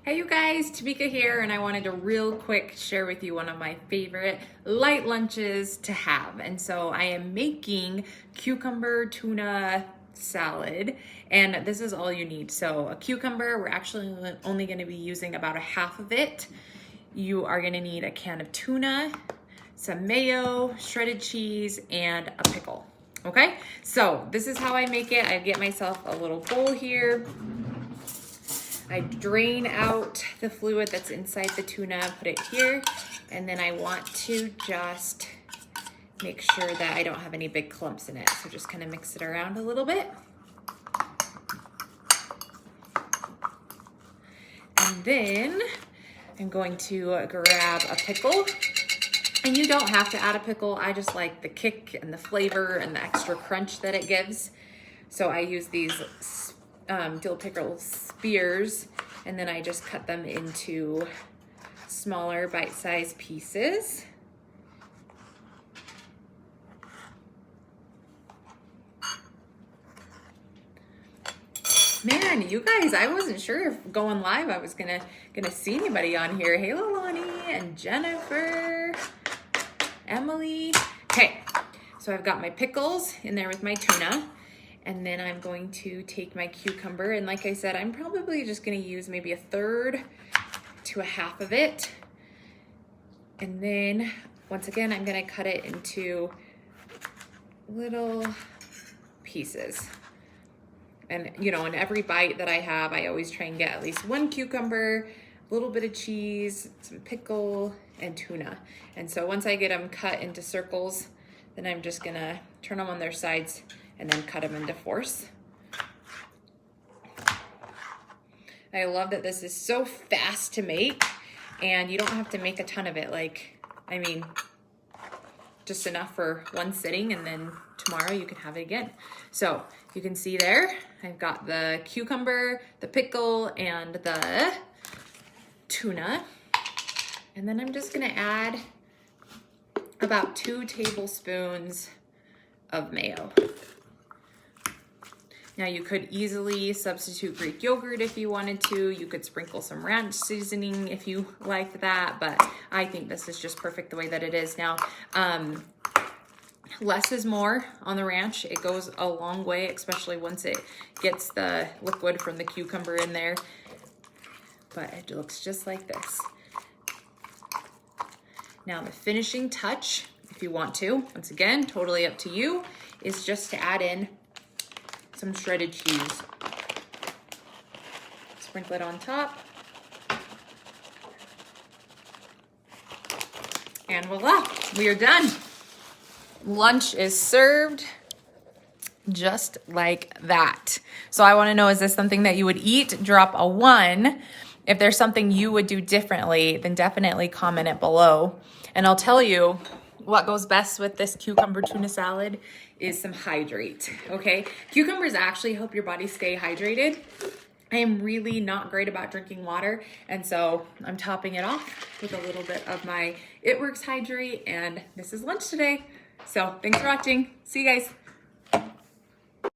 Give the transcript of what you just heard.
Hey you guys, Tamika here, and I wanted to real quick share with you one of my favorite light lunches to have. And so I am making cucumber tuna salad, and this is all you need. So a cucumber, we're actually only going to be using about a half of it. You are going to need a can of tuna, some mayo, shredded cheese, and a pickle. Okay, so this is how I make it. I get myself a little bowl here. I drain out the fluid that's inside the tuna, put it here, and then I want to just make sure that I don't have any big clumps in it. So just kind of mix it around a little bit. And then I'm going to grab a pickle. And you don't have to add a pickle. I just like the kick and the flavor and the extra crunch that it gives. So I use these dill pickle spears, and then I just cut them into smaller bite-sized pieces. Man, you guys, I wasn't sure if going live I was gonna see anybody on here. Hey, Lonnie and Jennifer, Emily. Okay, so I've got my pickles in there with my tuna. And then I'm going to take my cucumber, and like I said, I'm probably just gonna use maybe a third to a half of it. And then, once again, I'm gonna cut it into little pieces. And you know, in every bite that I have, I always try and get at least one cucumber, a little bit of cheese, some pickle, and tuna. And so once I get them cut into circles, then I'm just gonna turn them on their sides and then cut them into fours. I love that this is so fast to make, and you don't have to make a ton of it. Like, I mean, just enough for one sitting, and then tomorrow you can have it again. So you can see there, I've got the cucumber, the pickle, and the tuna. And then I'm just gonna add about 2 tablespoons of mayo. Now you could easily substitute Greek yogurt if you wanted to. You could sprinkle some ranch seasoning if you liked that, but I think this is just perfect the way that it is now. Less is more on the ranch. It goes a long way, especially once it gets the liquid from the cucumber in there. But it looks just like this. Now the finishing touch, if you want to, once again, totally up to you, is just to add in some shredded cheese. Sprinkle it on top. And voila, we are done. Lunch is served just like that. So I want to know, is this something that you would eat? Drop a 1. If there's something you would do differently, then definitely comment it below. And I'll tell you what goes best with this cucumber tuna salad is some hydrate, okay? Cucumbers actually help your body stay hydrated. I am really not great about drinking water, and so I'm topping it off with a little bit of my It Works Hydrate, and this is lunch today. So thanks for watching. See you guys.